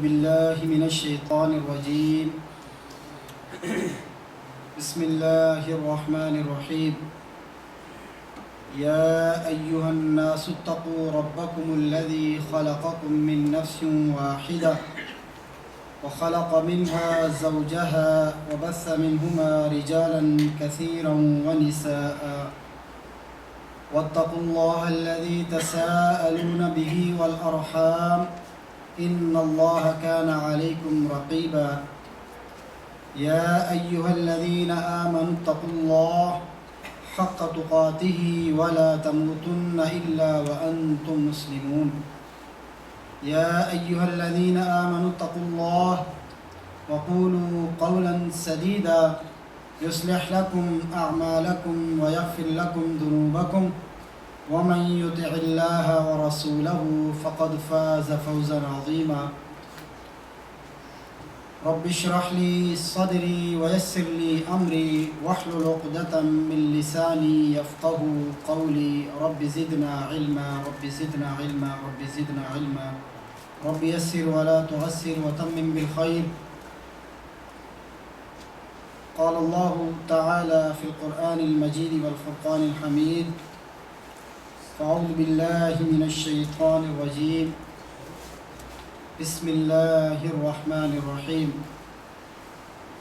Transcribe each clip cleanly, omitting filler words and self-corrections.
بالله من الشيطان الرجيم. بسم الله الرحمن الرحيم. يا أيها الناس اتقوا ربكم الذي خلقكم من نفس واحدة وخلق منها زوجها وبث منهما رجالا كثيرا ونساء واتقوا الله الذي تساءلون به والأرحام إن الله كان عليكم رقيبا. يا أيها الذين آمنوا اتقوا الله حق تقاته ولا تموتن إلا وأنتم مسلمون. يا أيها الذين آمنوا اتقوا الله وقولوا قولا سديدا يصلح لكم أعمالكم ويغفر لكم ذنوبكم ومن يطع الله ورسوله فقد فاز فوزا عظيما. رب اشرح لي صدري ويسر لي أمري واحلل عقدة من لساني يفقه قولي. رب زدنا علما رب زدنا علما رب زدنا علما. رب يسر ولا تعسر وتمم بالخير. قال الله تعالى في القرآن المجيد والفرقان الحميد. فأعوذ بالله من الشيطان الرجيم. بسم الله الرحمن الرحيم.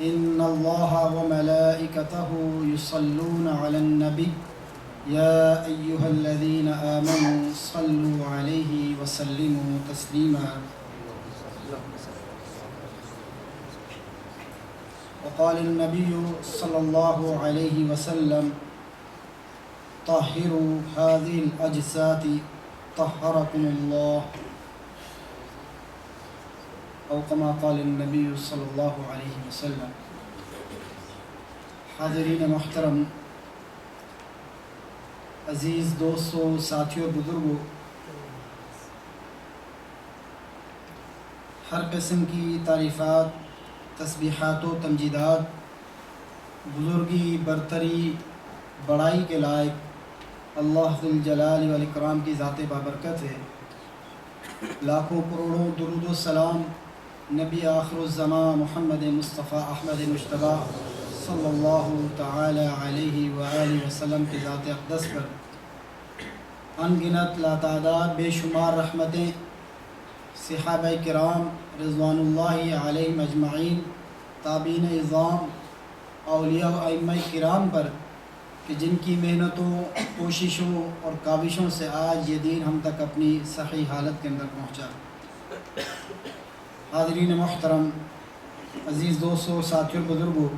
إن الله وملائكته يصلون على النبي يا أيها الذين آمنوا صلوا عليه وسلموا تسليما. وقال النبي صلى الله عليه وسلم طهروا هذه الأجساد طهركم الله، او كما قال النبی صلی اللہ علیہ وسلم. حاضرین محترم، عزیز دوستوں، ساتھیوں، بزرگوں، ہر قسم کی تعریفات، تسبیحات و تمجیدات بزرگی، برتری، بڑائی کے لائق اللہ ذو الجلال والاکرام کی ذات بابرکت ہے. لاکھوں کروڑوں درود و سلام نبی آخر الزمان محمد مصطفیٰ احمد مجتبی صلی اللہ تعالی علیہ وآلہ وسلم کی ذات اقدس پر ان گنت لاتعداد بے شمار رحمتیں صحابہ کرام رضوان اللہ علیہم اجمعین، تابعین اعظام، اولیاء و ائمہ کرام پر کہ جن کی محنتوں، کوششوں اور کاوشوں سے آج یہ دین ہم تک اپنی صحیح حالت کے اندر پہنچا. حاضرین محترم، عزیز دوستوں، ساتھیوں، بزرگوں،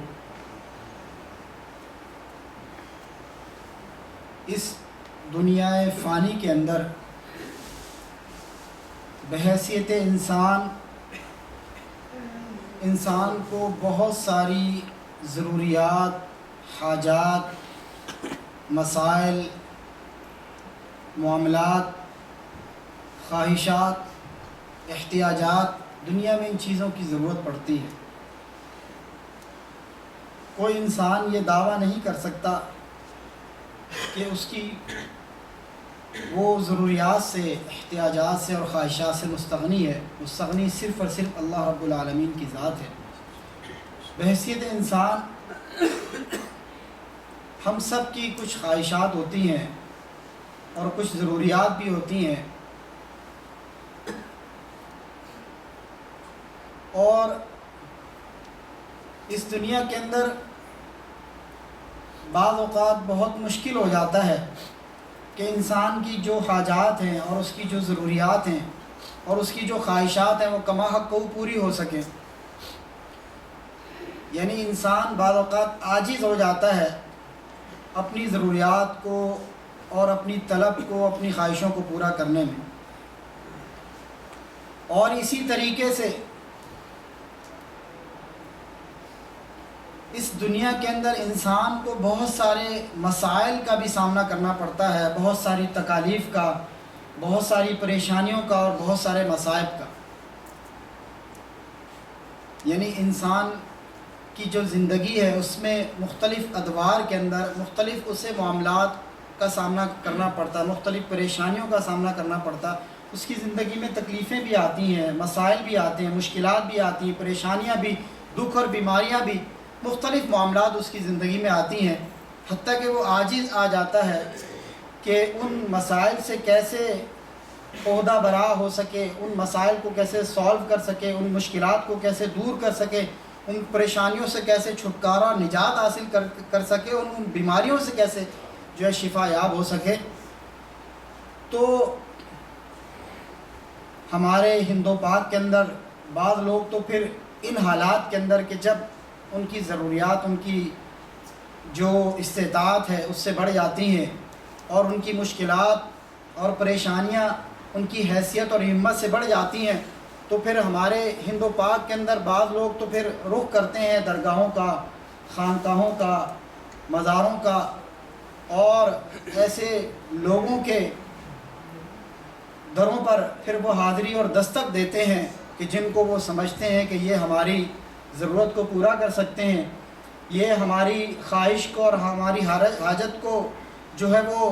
اس دنیا فانی کے اندر بحیثیت انسان کو بہت ساری ضروریات، حاجات، مسائل، معاملات، خواہشات، احتیاجات، دنیا میں ان چیزوں کی ضرورت پڑتی ہے. کوئی انسان یہ دعویٰ نہیں کر سکتا کہ اس کی وہ ضروریات سے، احتیاجات سے اور خواہشات سے مستغنی ہے. مستغنی صرف اور صرف اللہ رب العالمین کی ذات ہے. بحیثیت انسان ہم سب کی کچھ خواہشات ہوتی ہیں اور کچھ ضروریات بھی ہوتی ہیں، اور اس دنیا کے اندر بعض اوقات بہت مشکل ہو جاتا ہے کہ انسان کی جو حاجات ہیں اور اس کی جو ضروریات ہیں اور اس کی جو خواہشات ہیں وہ کما حق کو پوری ہو سکیں. یعنی انسان بعض اوقات عاجز ہو جاتا ہے اپنی ضروریات کو اور اپنی طلب کو، اپنی خواہشوں کو پورا کرنے میں. اور اسی طریقے سے اس دنیا کے اندر انسان کو بہت سارے مسائل کا بھی سامنا کرنا پڑتا ہے، بہت ساری تکالیف کا، بہت ساری پریشانیوں کا اور بہت سارے مصائب کا. یعنی انسان کی جو زندگی ہے اس میں مختلف ادوار کے اندر مختلف اسے معاملات کا سامنا کرنا پڑتا، مختلف پریشانیوں کا سامنا کرنا پڑتا، اس کی زندگی میں تکلیفیں بھی آتی ہیں، مسائل بھی آتے ہیں، مشکلات بھی آتی ہیں، پریشانیاں بھی، دکھ اور بیماریاں بھی، مختلف معاملات اس کی زندگی میں آتی ہیں، حتیٰ کہ وہ عاجز آ جاتا ہے کہ ان مسائل سے کیسے عہدہ برا ہو سکے، ان مسائل کو کیسے سالو کر سکے، ان مشکلات کو کیسے دور کر سکے، ان پریشانیوں سے کیسے چھٹکارا نجات حاصل کر سکے، ان بیماریوں سے کیسے جو ہے شفا یاب ہو سکے۔ تو ہمارے ہند و پاک کے اندر بعض لوگ تو پھر ان حالات کے اندر کہ جب ان کی ضروریات، ان کی جو استطاعت ہے اس سے بڑھ جاتی ہیں اور ان کی مشکلات اور پریشانیاں ان کی حیثیت اور ہمت سے بڑھ جاتی ہیں، تو پھر ہمارے ہند و پاک کے اندر بعض لوگ تو پھر رخ کرتے ہیں درگاہوں کا، خانقاہوں کا، مزاروں کا، اور ایسے لوگوں کے دروں پر پھر وہ حاضری اور دستک دیتے ہیں کہ جن کو وہ سمجھتے ہیں کہ یہ ہماری ضرورت کو پورا کر سکتے ہیں، یہ ہماری خواہش کو اور ہماری حاجت کو جو ہے وہ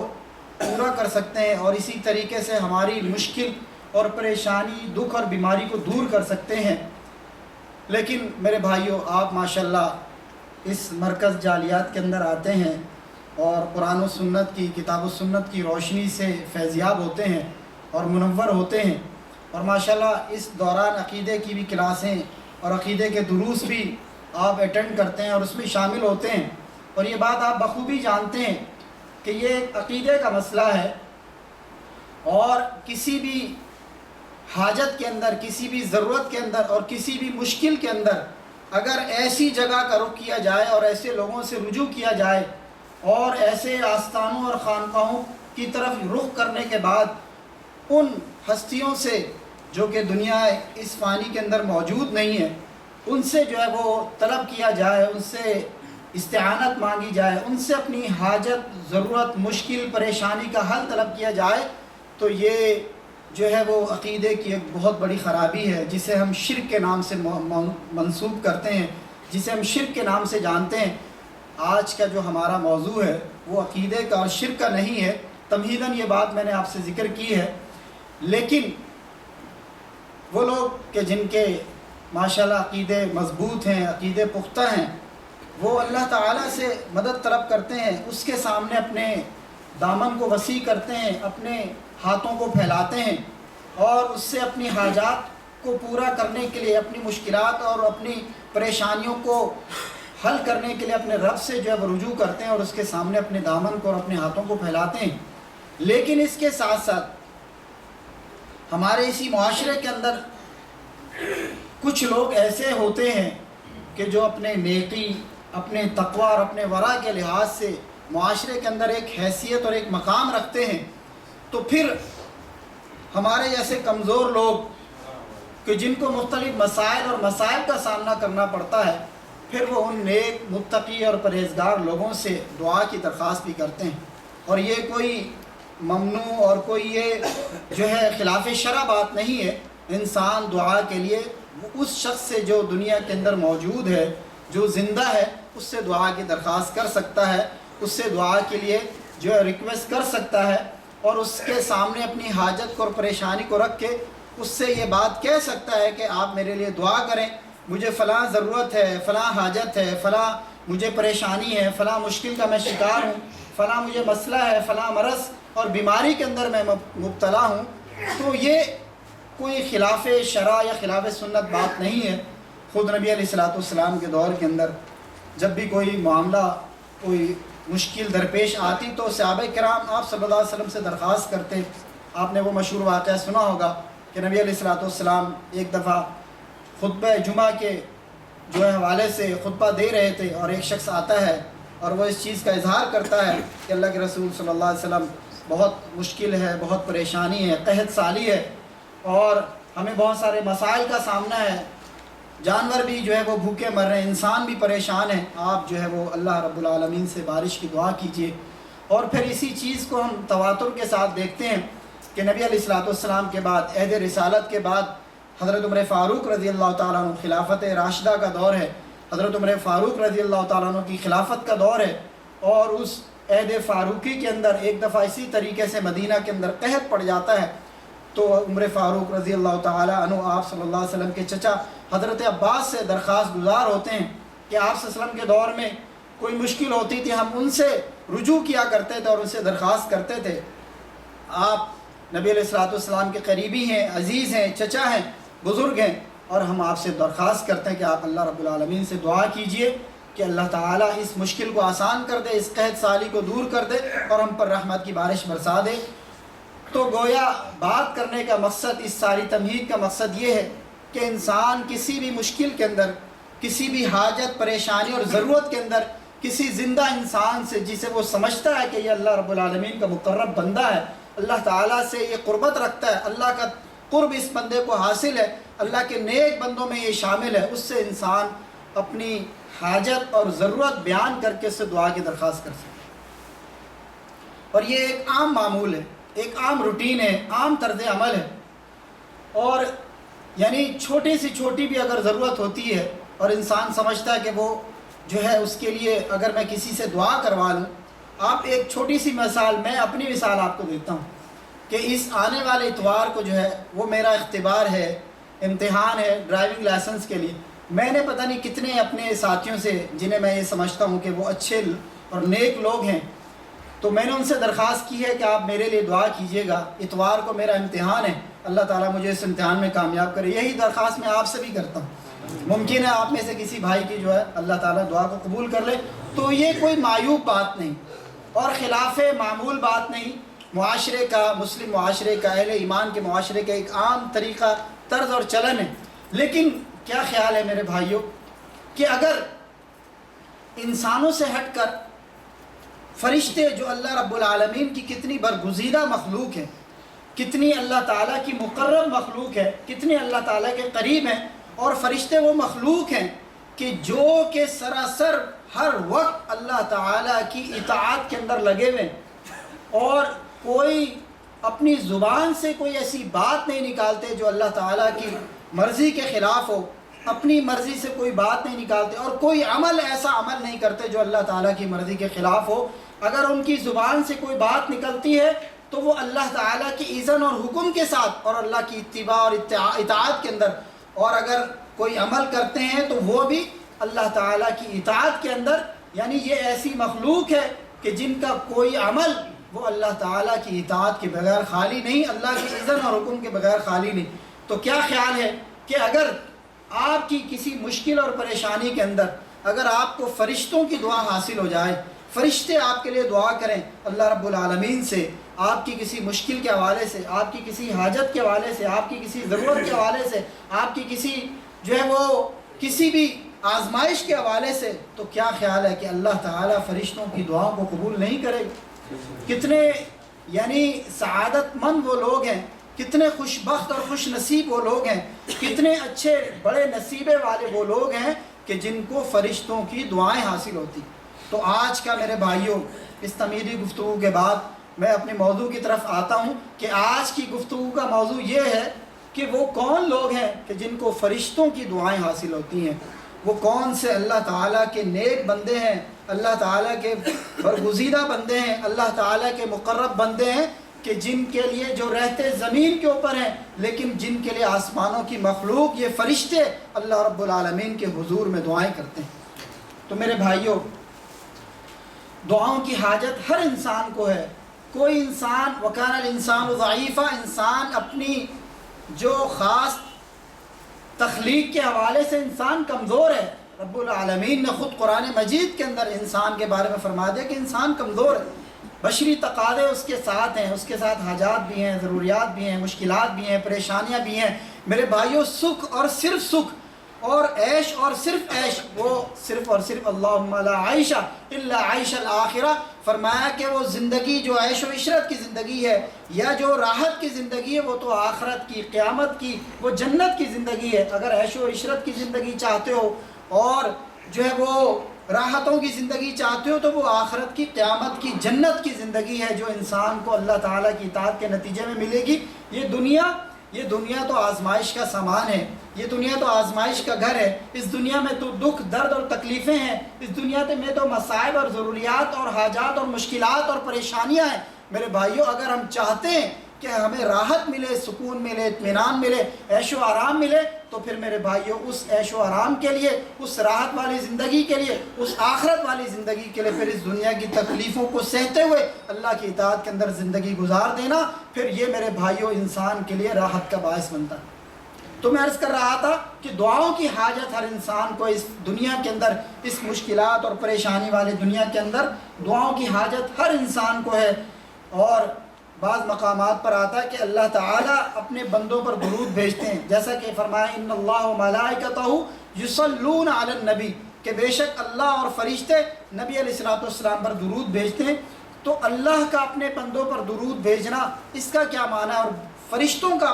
پورا کر سکتے ہیں، اور اسی طریقے سے ہماری مشکل اور پریشانی، دکھ اور بیماری کو دور کر سکتے ہیں۔ لیکن میرے بھائیوں، آپ ماشاءاللہ اس مرکز جالیات کے اندر آتے ہیں اور قرآن و سنت کی، کتاب و سنت کی روشنی سے فیضیاب ہوتے ہیں اور منور ہوتے ہیں، اور ماشاءاللہ اس دوران عقیدے کی بھی کلاسیں اور عقیدے کے دروس بھی آپ اٹینڈ کرتے ہیں اور اس میں شامل ہوتے ہیں، اور یہ بات آپ بخوبی جانتے ہیں کہ یہ ایک عقیدے کا مسئلہ ہے، اور کسی بھی حاجت کے اندر، کسی بھی ضرورت کے اندر اور کسی بھی مشکل کے اندر اگر ایسی جگہ کا رخ کیا جائے اور ایسے لوگوں سے رجوع کیا جائے اور ایسے آستانوں اور خانقاہوں کی طرف رخ کرنے کے بعد ان ہستیوں سے جو کہ دنیا اس فانی کے اندر موجود نہیں ہے، ان سے جو ہے وہ طلب کیا جائے، ان سے استعانت مانگی جائے، ان سے اپنی حاجت، ضرورت، مشکل، پریشانی کا حل طلب کیا جائے، تو یہ جو ہے وہ عقیدے کی ایک بہت بڑی خرابی ہے، جسے ہم شرک کے نام سے منسوب کرتے ہیں، جسے ہم شرک کے نام سے جانتے ہیں۔ آج کا جو ہمارا موضوع ہے وہ عقیدے کا اور شرک کا نہیں ہے، تمہیداً یہ بات میں نے آپ سے ذکر کی ہے، لیکن وہ لوگ کہ جن کے ماشاءاللہ عقیدے مضبوط ہیں، عقیدے پختہ ہیں، وہ اللہ تعالیٰ سے مدد طلب کرتے ہیں، اس کے سامنے اپنے دامن کو وسیع کرتے ہیں، اپنے ہاتھوں کو پھیلاتے ہیں، اور اس سے اپنی حاجات کو پورا کرنے کے لیے، اپنی مشکلات اور اپنی پریشانیوں کو حل کرنے کے لیے اپنے رب سے جو ہے وہ رجوع کرتے ہیں اور اس کے سامنے اپنے دامن کو اور اپنے ہاتھوں کو پھیلاتے ہیں۔ لیکن اس کے ساتھ ساتھ ہمارے اسی معاشرے کے اندر کچھ لوگ ایسے ہوتے ہیں کہ جو اپنے نیکی، اپنے تقوی اور اپنے ورع کے لحاظ سے معاشرے کے اندر ایک حیثیت اور ایک مقام رکھتے ہیں، تو پھر ہمارے جیسے کمزور لوگ کہ جن کو مختلف مسائل اور مصائب کا سامنا کرنا پڑتا ہے، پھر وہ ان نیک، متقی اور پرہیزگار لوگوں سے دعا کی درخواست بھی کرتے ہیں، اور یہ کوئی ممنوع اور کوئی یہ جو ہے خلاف شرع بات نہیں ہے۔ انسان دعا کے لیے اس شخص سے جو دنیا کے اندر موجود ہے، جو زندہ ہے، اس سے دعا کی درخواست کر سکتا ہے، اس سے دعا کے لیے جو ہے ریکویسٹ کر سکتا ہے، اور اس کے سامنے اپنی حاجت کو اور پریشانی کو رکھ کے اس سے یہ بات کہہ سکتا ہے کہ آپ میرے لیے دعا کریں، مجھے فلاں ضرورت ہے، فلاں حاجت ہے، فلاں مجھے پریشانی ہے، فلاں مشکل کا میں شکار ہوں، فلاں مجھے مسئلہ ہے، فلاں مرض اور بیماری کے اندر میں مبتلا ہوں۔ تو یہ کوئی خلاف شرع یا خلاف سنت بات نہیں ہے۔ خود نبی علیہ السلام کے دور کے اندر جب بھی کوئی معاملہ، کوئی مشکل درپیش آتی تو صحابہ کرام آپ صلی اللہ علیہ وسلم سے درخواست کرتے۔ آپ نے وہ مشہور واقعہ سنا ہوگا کہ نبی علیہ السلام ایک دفعہ خطبہ جمعہ کے جو ہے حوالے سے خطبہ دے رہے تھے، اور ایک شخص آتا ہے اور وہ اس چیز کا اظہار کرتا ہے کہ اللہ کے رسول صلی اللہ علیہ وسلم بہت مشکل ہے، بہت پریشانی ہے، قحط سالی ہے، اور ہمیں بہت سارے مسائل کا سامنا ہے، جانور بھی جو ہے وہ بھوکے مر رہے ہیں، انسان بھی پریشان ہیں، آپ جو ہے وہ اللہ رب العالمین سے بارش کی دعا کیجئے۔ اور پھر اسی چیز کو ہم تواتر کے ساتھ دیکھتے ہیں کہ نبی علیہ السلام کے بعد، عہد رسالت کے بعد، حضرت عمر فاروق رضی اللہ تعالیٰ عنہ، خلافت راشدہ کا دور ہے، حضرت عمر فاروق رضی اللہ تعالیٰ عنہ کی خلافت کا دور ہے، اور اس عہد فاروقی کے اندر ایک دفعہ اسی طریقے سے مدینہ کے اندر قحط پڑ جاتا ہے، تو عمر فاروق رضی اللہ تعالیٰ عنہ آپ صلی اللہ علیہ وسلم کے چچا حضرت عباس سے درخواست گزار ہوتے ہیں کہ آپ صلی اللہ علیہ وسلم کے دور میں کوئی مشکل ہوتی تھی، ہم ان سے رجوع کیا کرتے تھے اور ان سے درخواست کرتے تھے. آپ نبی علیہ الصلوۃ والسلام کے قریبی ہیں، عزیز ہیں، چچا ہیں، بزرگ ہیں، اور ہم آپ سے درخواست کرتے ہیں کہ آپ اللہ رب العالمین سے دعا کیجئے کہ اللہ تعالیٰ اس مشکل کو آسان کر دے، اس قحط سالی کو دور کر دے اور ہم پر رحمت کی بارش برسا دے. تو گویا بات کرنے کا مقصد، اس ساری تمہید کا مقصد یہ ہے کہ انسان کسی بھی مشکل کے اندر، کسی بھی حاجت، پریشانی اور ضرورت کے اندر کسی زندہ انسان سے جسے وہ سمجھتا ہے کہ یہ اللہ رب العالمین کا مقرب بندہ ہے، اللہ تعالیٰ سے یہ قربت رکھتا ہے، اللہ کا قرب اس بندے کو حاصل ہے، اللہ کے نیک بندوں میں یہ شامل ہے، اس سے انسان اپنی حاجت اور ضرورت بیان کر کے اس سے دعا کی درخواست کر سکتا ہے. اور یہ ایک عام معمول ہے، ایک عام روٹین ہے، عام طرز عمل ہے. اور یعنی چھوٹی سی چھوٹی بھی اگر ضرورت ہوتی ہے اور انسان سمجھتا ہے کہ وہ جو ہے اس کے لیے اگر میں کسی سے دعا کروا لوں. آپ ایک چھوٹی سی مثال، میں اپنی مثال آپ کو دیتا ہوں کہ اس آنے والے اتوار کو جو ہے وہ میرا اختبار ہے، امتحان ہے ڈرائیونگ لائسنس کے لیے. میں نے پتہ نہیں کتنے اپنے ساتھیوں سے جنہیں میں یہ سمجھتا ہوں کہ وہ اچھے اور نیک لوگ ہیں، تو میں نے ان سے درخواست کی ہے کہ آپ میرے لیے دعا کیجئے گا، اتوار کو میرا امتحان ہے، اللہ تعالیٰ مجھے اس امتحان میں کامیاب کرے. یہی درخواست میں آپ سے بھی کرتا ہوں. ممکن ہے آپ میں سے کسی بھائی کی جو ہے اللہ تعالیٰ دعا کو قبول کر لے. تو یہ کوئی معیوب بات نہیں اور خلاف معمول بات نہیں. معاشرے کا، مسلم معاشرے کا، اہل ایمان کے معاشرے کا ایک عام طریقہ، طرز اور چلن ہے. لیکن کیا خیال ہے میرے بھائیوں کہ اگر انسانوں سے ہٹ کر فرشتے جو اللہ رب العالمین کی کتنی برگزیدہ مخلوق ہے، کتنی اللہ تعالیٰ کی مقرب مخلوق ہے، کتنے اللہ تعالیٰ کے قریب ہیں، اور فرشتے وہ مخلوق ہیں کہ جو کہ سراسر ہر وقت اللہ تعالیٰ کی اطاعت کے اندر لگے ہوئے ہیں اور کوئی اپنی زبان سے کوئی ایسی بات نہیں نکالتے جو اللہ تعالیٰ کی مرضی کے خلاف ہو، اپنی مرضی سے کوئی بات نہیں نکالتے، اور کوئی عمل ایسا عمل نہیں کرتے جو اللہ تعالیٰ کی مرضی کے خلاف ہو. اگر ان کی زبان سے کوئی بات نکلتی ہے تو وہ اللہ تعالیٰ کی اذن اور حکم کے ساتھ اور اللہ کی اتباع اور اطاعت کے اندر، اور اگر کوئی عمل کرتے ہیں تو وہ بھی اللہ تعالیٰ کی اطاعت کے اندر. یعنی یہ ایسی مخلوق ہے کہ جن کا کوئی عمل وہ اللہ تعالیٰ کی اطاعت کے بغیر خالی نہیں، اللہ کی اذن اور حکم کے بغیر خالی نہیں. تو کیا خیال ہے کہ اگر آپ کی کسی مشکل اور پریشانی کے اندر اگر آپ کو فرشتوں کی دعا حاصل ہو جائے، فرشتے آپ کے لیے دعا کریں اللہ رب العالمین سے، آپ کی کسی مشکل کے حوالے سے، آپ کی کسی حاجت کے حوالے سے، آپ کی کسی ضرورت کے حوالے سے، آپ کی کسی جو ہے وہ کسی بھی آزمائش کے حوالے سے، تو کیا خیال ہے کہ اللہ تعالیٰ فرشتوں کی دعاؤں کو قبول نہیں کرے گا؟ کتنے یعنی سعادت مند وہ لوگ ہیں، کتنے خوش بخت اور خوش نصیب وہ لوگ ہیں، کتنے اچھے بڑے نصیبے والے وہ لوگ ہیں کہ جن کو فرشتوں کی دعائیں حاصل ہوتی. تو آج کا میرے بھائیوں اس تمیری گفتگو کے بعد میں اپنے موضوع کی طرف آتا ہوں کہ آج کی گفتگو کا موضوع یہ ہے کہ وہ کون لوگ ہیں کہ جن کو فرشتوں کی دعائیں حاصل ہوتی ہیں. وہ کون سے اللہ تعالیٰ کے نیک بندے ہیں، اللہ تعالیٰ کے برگزیدہ بندے ہیں، اللہ تعالیٰ کے مقرب بندے ہیں کہ جن کے لیے جو رہتے زمین کے اوپر ہیں لیکن جن کے لیے آسمانوں کی مخلوق یہ فرشتے اللہ رب العالمین کے حضور میں دعائیں کرتے ہیں. تو میرے بھائیوں، دعاؤں کی حاجت ہر انسان کو ہے. کوئی انسان وکان الانسان ضعیفہ، انسان اپنی جو خاص تخلیق کے حوالے سے انسان کمزور ہے. رب العالمین نے خود قرآن مجید کے اندر انسان کے بارے میں فرما دیا کہ انسان کمزور ہے، بشری تقاضے اس کے ساتھ ہیں، اس کے ساتھ حاجات بھی ہیں، ضروریات بھی ہیں، مشکلات بھی ہیں، پریشانیاں بھی ہیں. میرے بھائیوں، سکھ اور صرف سکھ اور عیش اور صرف عیش، وہ صرف اور صرف اللہم لا عیش الا عیش الآخرہ. فرمایا کہ وہ زندگی جو عیش و عشرت کی زندگی ہے یا جو راحت کی زندگی ہے وہ تو آخرت کی، قیامت کی، وہ جنت کی زندگی ہے. اگر عیش و عشرت کی زندگی چاہتے ہو اور جو ہے وہ راحتوں کی زندگی چاہتے ہو تو وہ آخرت کی، قیامت کی، جنت کی زندگی ہے جو انسان کو اللہ تعالیٰ کی اطاعت کے نتیجے میں ملے گی. یہ دنیا تو آزمائش کا سامان ہے، یہ دنیا تو آزمائش کا گھر ہے. اس دنیا میں تو دکھ، درد اور تکلیفیں ہیں، اس دنیا میں تو مصائب اور ضروریات اور حاجات اور مشکلات اور پریشانیاں ہیں. میرے بھائیوں، اگر ہم چاہتے ہیں کہ ہمیں راحت ملے، سکون ملے، اطمینان ملے، عیش و آرام ملے، تو پھر میرے بھائیوں اس عیش و آرام کے لیے، اس راحت والی زندگی کے لیے، اس آخرت والی زندگی کے لیے، پھر اس دنیا کی تکلیفوں کو سہتے ہوئے اللہ کی اطاعت کے اندر زندگی گزار دینا، پھر یہ میرے بھائیوں انسان کے لیے راحت کا باعث بنتا ہے۔ تو میں عرض کر رہا تھا کہ دعاؤں کی حاجت ہر انسان کو اس دنیا کے اندر، اس مشکلات اور پریشانی والے دنیا کے اندر دعاؤں کی حاجت ہر انسان کو ہے۔ اور بعض مقامات پر آتا ہے کہ اللہ تعالیٰ اپنے بندوں پر درود بھیجتے ہیں، جیسا کہ فرمایا ان اللہ و ملائکتہ یصلون علی النبی، کہ بے شک اللہ اور فرشتے نبی علیہ السلام پر درود بھیجتے ہیں۔ تو اللہ کا اپنے بندوں پر درود بھیجنا، اس کا کیا معنی ہے، اور فرشتوں کا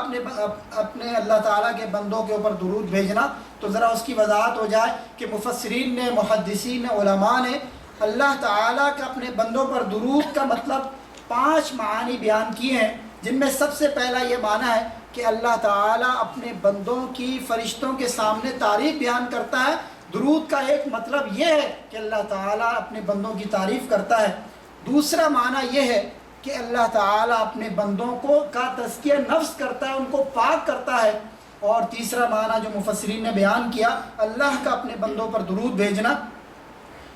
اپنے اللہ تعالیٰ کے بندوں کے اوپر درود بھیجنا، تو ذرا اس کی وضاحت ہو جائے کہ مفسرین نے، محدثین نے، علماء نے اللہ تعالیٰ کا اپنے بندوں پر درود کا مطلب 5 معانی بیان کیے ہیں، جن میں سب سے پہلا یہ معنی ہے کہ اللہ تعالیٰ اپنے بندوں کی فرشتوں کے سامنے تعریف بیان کرتا ہے۔ درود کا ایک مطلب یہ ہے کہ اللہ تعالیٰ اپنے بندوں کی تعریف کرتا ہے۔ دوسرا معنی یہ ہے کہ اللہ تعالیٰ اپنے بندوں کا تزکیہ نفس کرتا ہے، ان کو پاک کرتا ہے۔ اور تیسرا معنی جو مفسرین نے بیان کیا اللہ کا اپنے بندوں پر درود بھیجنا،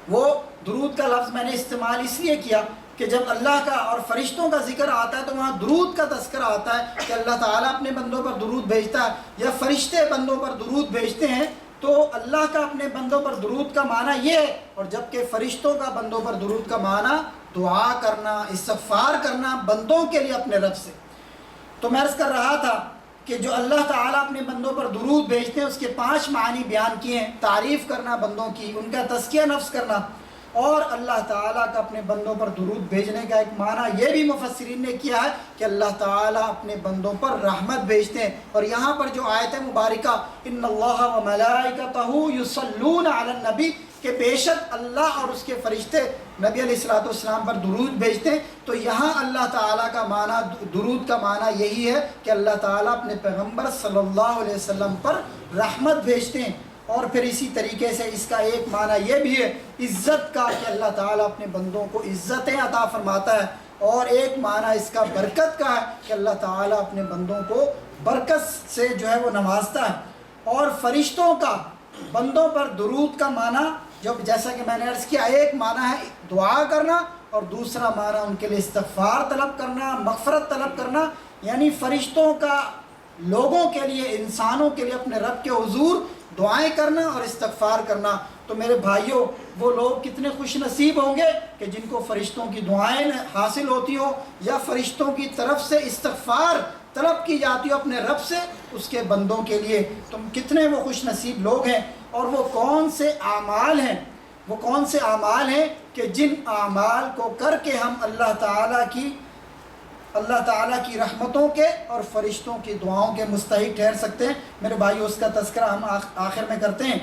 وہ درود کا لفظ میں نے استعمال اس لیے کیا کہ جب اللہ کا اور فرشتوں کا ذکر آتا ہے تو وہاں درود کا تذکرہ آتا ہے کہ اللہ تعالیٰ اپنے بندوں پر درود بھیجتا ہے، یا فرشتے بندوں پر درود بھیجتے ہیں۔ تو اللہ کا اپنے بندوں پر درود کا معنی یہ ہے، اور جبکہ فرشتوں کا بندوں پر درود کا معنی دعا کرنا، استغفار کرنا بندوں کے لیے اپنے رب سے۔ تو میں عرض کر رہا تھا کہ جو اللہ تعالیٰ اپنے بندوں پر درود بھیجتے ہیں اس کے 5 معنی بیان کیے ہیں، تعریف کرنا بندوں کی، ان کا تزکیہ نفس کرنا، اور اللہ تعالیٰ کا اپنے بندوں پر درود بھیجنے کا ایک معنی یہ بھی مفسرین نے کیا ہے کہ اللہ تعالیٰ اپنے بندوں پر رحمت بھیجتے ہیں۔ اور یہاں پر جو آیت مبارکہ ان اللہ و ملائکتہ یصلون علی النبی، کہ بے شک اللہ اور اس کے فرشتے نبی علیہ السلام پر درود بھیجتے ہیں، تو یہاں اللہ تعالیٰ کا معنی، درود کا معنی یہی ہے کہ اللہ تعالیٰ اپنے پیغمبر صلی اللہ علیہ وسلم پر رحمت بھیجتے ہیں۔ اور پھر اسی طریقے سے اس کا ایک معنی یہ بھی ہے عزت کا، کہ اللہ تعالیٰ اپنے بندوں کو عزتیں عطا فرماتا ہے، اور ایک معنی اس کا برکت کا ہے کہ اللہ تعالیٰ اپنے بندوں کو برکت سے جو ہے وہ نوازتا ہے۔ اور فرشتوں کا بندوں پر درود کا معنی، جیسا کہ میں نے عرض کیا، ایک معنی ہے دعا کرنا، اور دوسرا معنی ان کے لیے استغفار طلب کرنا، مغفرت طلب کرنا، یعنی فرشتوں کا لوگوں کے لیے، انسانوں کے لیے اپنے رب کے حضور دعائیں کرنا اور استغفار کرنا۔ تو میرے بھائیوں، وہ لوگ کتنے خوش نصیب ہوں گے کہ جن کو فرشتوں کی دعائیں حاصل ہوتی ہوں، یا فرشتوں کی طرف سے استغفار طلب کی جاتی ہو اپنے رب سے اس کے بندوں کے لیے۔ تم کتنے وہ خوش نصیب لوگ ہیں، اور وہ کون سے اعمال ہیں، وہ کون سے اعمال ہیں کہ جن اعمال کو کر کے ہم اللہ تعالیٰ کی رحمتوں کے اور فرشتوں کی دعاؤں کے مستحق ٹھہر سکتے ہیں۔ میرے بھائیو، اس کا تذکرہ ہم آخر میں کرتے ہیں،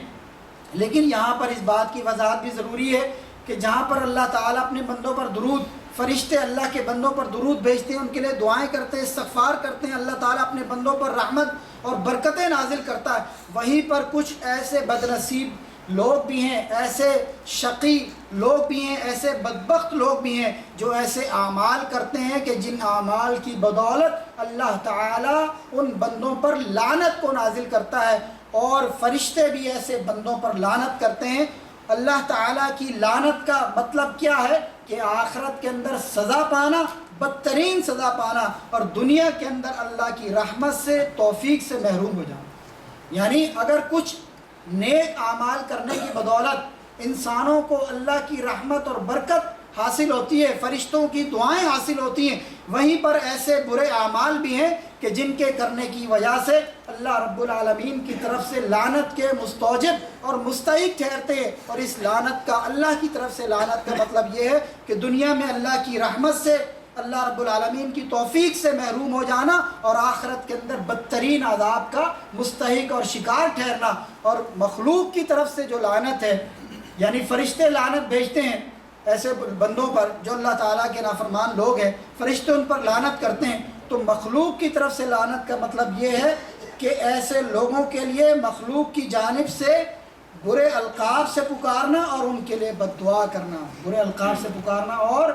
لیکن یہاں پر اس بات کی وضاحت بھی ضروری ہے کہ جہاں پر اللہ تعالیٰ اپنے بندوں پر درود، فرشتے اللہ کے بندوں پر درود بھیجتے ہیں، ان کے لیے دعائیں کرتے ہیں، استغفار کرتے ہیں، اللہ تعالیٰ اپنے بندوں پر رحمت اور برکتیں نازل کرتا ہے، وہیں پر کچھ ایسے بد نصیب لوگ بھی ہیں، ایسے شقی لوگ بھی ہیں، ایسے بدبخت لوگ بھی ہیں جو ایسے اعمال کرتے ہیں کہ جن اعمال کی بدولت اللہ تعالیٰ ان بندوں پر لعنت کو نازل کرتا ہے، اور فرشتے بھی ایسے بندوں پر لعنت کرتے ہیں۔ اللہ تعالیٰ کی لعنت کا مطلب کیا ہے کہ آخرت کے اندر سزا پانا، بدترین سزا پانا، اور دنیا کے اندر اللہ کی رحمت سے، توفیق سے محروم ہو جانا۔ یعنی اگر کچھ نیک اعمال کرنے کی بدولت انسانوں کو اللہ کی رحمت اور برکت حاصل ہوتی ہے، فرشتوں کی دعائیں حاصل ہوتی ہیں، وہیں پر ایسے برے اعمال بھی ہیں کہ جن کے کرنے کی وجہ سے اللہ رب العالمین کی طرف سے لعنت کے مستوجب اور مستحق ٹھہرتے ہیں۔ اور اس لعنت کا، اللہ کی طرف سے لعنت کا مطلب یہ ہے کہ دنیا میں اللہ کی رحمت سے، اللہ رب العالمین کی توفیق سے محروم ہو جانا، اور آخرت کے اندر بدترین عذاب کا مستحق اور شکار ٹھہرنا۔ اور مخلوق کی طرف سے جو لعنت ہے، یعنی فرشتے لعنت بھیجتے ہیں ایسے بندوں پر جو اللہ تعالیٰ کے نافرمان لوگ ہیں، فرشتے ان پر لعنت کرتے ہیں، تو مخلوق کی طرف سے لعنت کا مطلب یہ ہے کہ ایسے لوگوں کے لیے مخلوق کی جانب سے برے القاب سے پکارنا اور ان کے لیے بد دعا کرنا، برے القاب سے پکارنا اور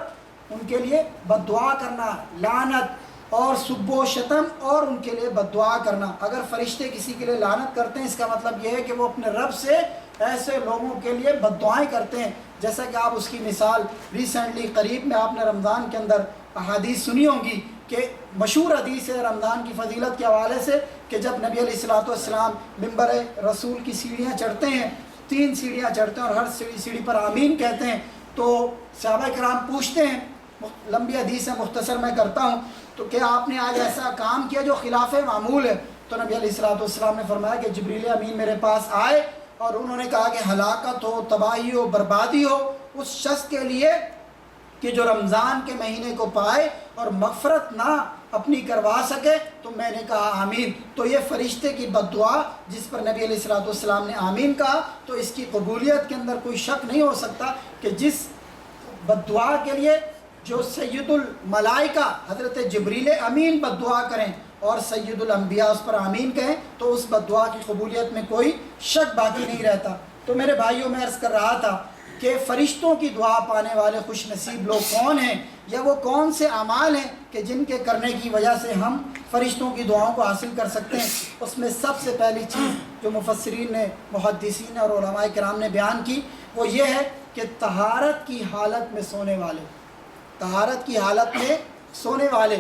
ان کے لیے بد دعا کرنا، لعنت، اور سب و شتم اور ان کے لیے بد دعا کرنا۔ اگر فرشتے کسی کے لیے لعنت کرتے ہیں اس کا مطلب یہ ہے کہ وہ اپنے رب سے ایسے لوگوں کے لیے بد دعائیں کرتے ہیں، جیسا کہ آپ اس کی مثال ریسنٹلی قریب میں آپ نے رمضان کے اندر احادیث سنی ہوں گی کہ مشہور حدیث ہے رمضان کی فضیلت کے حوالے سے کہ جب نبی علیہ الصلوۃ والسلام ممبر رسول کی سیڑھیاں چڑھتے ہیں، 3 سیڑھیاں چڑھتے ہیں اور ہر سیڑھی پر آمین کہتے ہیں، تو صحابہ کرام پوچھتے ہیں، لمبی حدیث ہے مختصر میں کرتا ہوں، تو کہ آپ نے آج ایسا کام کیا جو خلاف معمول ہے؟ تو نبی علیہ الصلوۃ والسلام نے فرمایا کہ جبریل امین میرے پاس آئے اور انہوں نے کہا کہ ہلاکت ہو، تباہی ہو، بربادی ہو اس شخص کے لیے کہ جو رمضان کے مہینے کو پائے اور مغفرت نہ اپنی کروا سکے، تو میں نے کہا آمین۔ تو یہ فرشتے کی بد دعا جس پر نبی علیہ الصلوۃ والسلام نے آمین کہا، تو اس کی قبولیت کے اندر کوئی شک نہیں ہو سکتا کہ جس بد دعا کے لیے جو سید الملائکہ حضرت جبریل امین بد دعا کریں اور سید الانبیاء اس پر آمین کہیں، تو اس بد دعا کی قبولیت میں کوئی شک باقی نہیں رہتا۔ تو میرے بھائیوں، میں عرض کر رہا تھا کہ فرشتوں کی دعا پانے والے خوش نصیب لوگ کون ہیں، یا وہ کون سے اعمال ہیں کہ جن کے کرنے کی وجہ سے ہم فرشتوں کی دعاؤں کو حاصل کر سکتے ہیں۔ اس میں سب سے پہلی چیز جو مفسرین نے، محدثین اور علماء کرام نے بیان کی وہ یہ ہے کہ طہارت کی حالت میں سونے والے، طہارت کی حالت میں سونے والے۔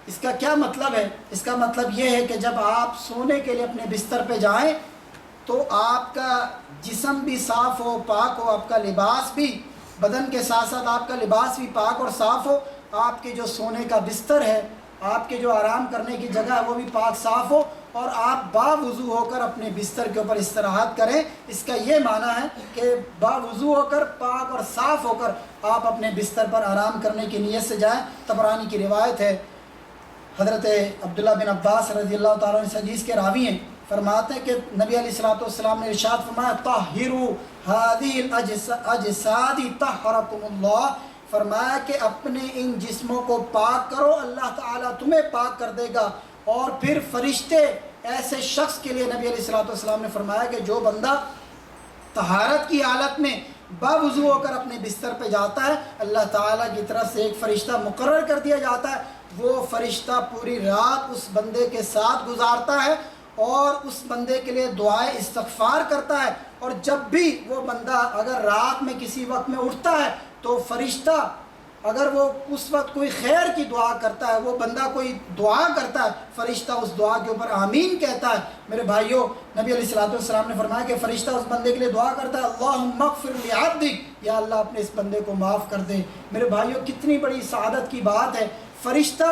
اس کا کیا مطلب ہے؟ اس کا مطلب یہ ہے کہ جب آپ سونے کے لیے اپنے بستر پہ جائیں تو آپ کا جسم بھی صاف ہو، پاک ہو، آپ کا لباس بھی، بدن کے ساتھ ساتھ آپ کا لباس بھی پاک اور صاف ہو، آپ کے جو سونے کا بستر ہے، آپ کے جو آرام کرنے کی جگہ ہے وہ بھی پاک صاف ہو، اور آپ باوضو ہو کر اپنے بستر کے اوپر استراحت کریں۔ اس کا یہ معنی ہے کہ باوضو ہو کر، پاک اور صاف ہو کر آپ اپنے بستر پر آرام کرنے کی نیت سے جائیں۔ طبرانی کی روایت ہے، حضرت عبداللہ بن عباس رضی اللہ تعالیٰ عنہ اس حدیث کے راوی ہیں، فرماتے ہیں کہ نبی علیہ الصلوۃ والسلام نے ارشاد فرمایا طہروا هذه الاجساد طہرکم اللہ، فرمایا کہ اپنے ان جسموں کو پاک کرو، اللہ تعالیٰ تمہیں پاک کر دے گا۔ اور پھر فرشتے ایسے شخص کے لیے نبی علیہ الصلوۃ والسلام نے فرمایا کہ جو بندہ طہارت کی حالت میں باوضو ہو کر اپنے بستر پہ جاتا ہے، اللہ تعالیٰ کی طرف سے ایک فرشتہ مقرر کر دیا جاتا ہے، وہ فرشتہ پوری رات اس بندے کے ساتھ گزارتا ہے اور اس بندے کے لیے دعائے استغفار کرتا ہے، اور جب بھی وہ بندہ اگر رات میں کسی وقت میں اٹھتا ہے تو فرشتہ اگر وہ اس وقت کوئی خیر کی دعا کرتا ہے، وہ بندہ کوئی دعا کرتا ہے، فرشتہ اس دعا کے اوپر آمین کہتا ہے۔ میرے بھائیوں، نبی علیہ الصلوۃ والسلام نے فرمایا کہ فرشتہ اس بندے کے لیے دعا کرتا ہے اللہم اغفر لعبدک، یا اللہ اپنے اس بندے کو معاف کر دے۔ میرے بھائیوں، کتنی بڑی سعادت کی بات ہے، فرشتہ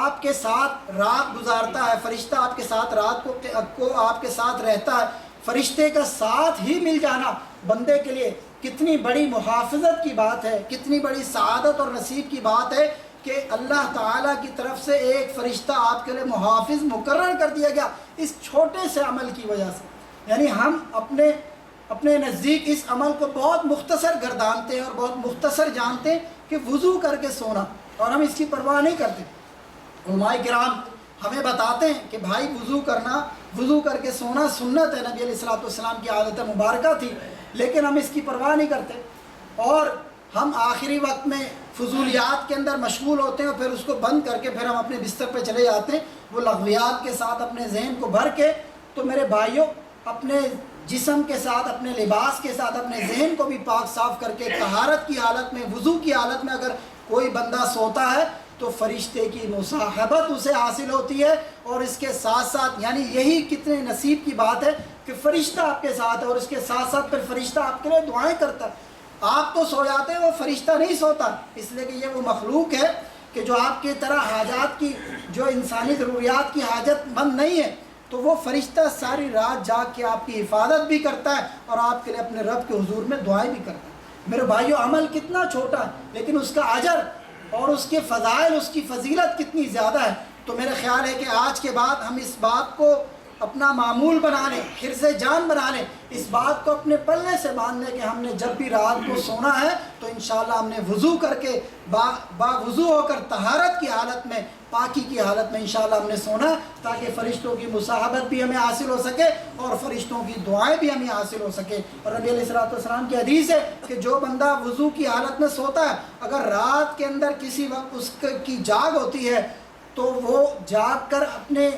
آپ کے ساتھ رات گزارتا ہے، فرشتہ آپ کے ساتھ رات کو آپ کے ساتھ رہتا ہے۔ فرشتے کا ساتھ ہی مل جانا بندے کے لیے کتنی بڑی محافظت کی بات ہے، کتنی بڑی سعادت اور نصیب کی بات ہے کہ اللہ تعالیٰ کی طرف سے ایک فرشتہ آپ کے لیے محافظ مقرر کر دیا گیا اس چھوٹے سے عمل کی وجہ سے۔ یعنی ہم اپنے نزدیک اس عمل کو بہت مختصر گردانتے ہیں اور بہت مختصر جانتے ہیں کہ وضو کر کے سونا، اور ہم اس کی پرواہ نہیں کرتے۔ علماء کرام ہمیں بتاتے ہیں کہ بھائی وضو کر کے سونا سنت ہے، نبی علیہ الصلوۃ والسلام کی عادت مبارکہ تھی، لیکن ہم اس کی پرواہ نہیں کرتے، اور ہم آخری وقت میں فضولیات کے اندر مشغول ہوتے ہیں، اور پھر اس کو بند کر کے پھر ہم اپنے بستر پہ چلے جاتے ہیں وہ لغویات کے ساتھ اپنے ذہن کو بھر کے۔ تو میرے بھائیوں، اپنے جسم کے ساتھ، اپنے لباس کے ساتھ اپنے ذہن کو بھی پاک صاف کر کے طہارت کی حالت میں، وضو کی حالت میں اگر کوئی بندہ سوتا ہے تو فرشتے کی مصاحبت اسے حاصل ہوتی ہے، اور اس کے ساتھ ساتھ یعنی یہی کتنے نصیب کی بات ہے کہ فرشتہ آپ کے ساتھ ہے، اور اس کے ساتھ ساتھ پھر فرشتہ آپ کے لیے دعائیں کرتا ہے۔ آپ تو سو جاتے ہیں، وہ فرشتہ نہیں سوتا، اس لیے کہ یہ وہ مخلوق ہے کہ جو آپ کی طرح حاجات کی، جو انسانی ضروریات کی حاجت مند نہیں ہے، تو وہ فرشتہ ساری رات جاگ کے آپ کی حفاظت بھی کرتا ہے اور آپ کے لیے اپنے رب کے حضور میں دعائیں بھی کرتا ہے۔ میرے بھائیو، عمل کتنا چھوٹا ہے لیکن اس کا اجر اور اس کے فضائل، اس کی فضیلت کتنی زیادہ ہے۔ تو میرا خیال ہے کہ آج کے بعد ہم اس بات کو اپنا معمول بنا لیں، حرص جان بنا لیں، اس بات کو اپنے پلے سے باندھ لیں کہ ہم نے جب بھی رات کو سونا ہے تو انشاءاللہ ہم نے وضو کر کے باوضو ہو کر طہارت کی حالت میں، پاکی کی حالت میں انشاءاللہ ہم نے سونا، تاکہ فرشتوں کی مصاحبت بھی ہمیں حاصل ہو سکے اور فرشتوں کی دعائیں بھی ہمیں حاصل ہو سکے۔ اور نبی علیہ الصلوۃ والسلام کی حدیث ہے کہ جو بندہ وضو کی حالت میں سوتا ہے، اگر رات کے اندر کسی وقت اس کی جاگ ہوتی ہے تو وہ جاگ کر اپنے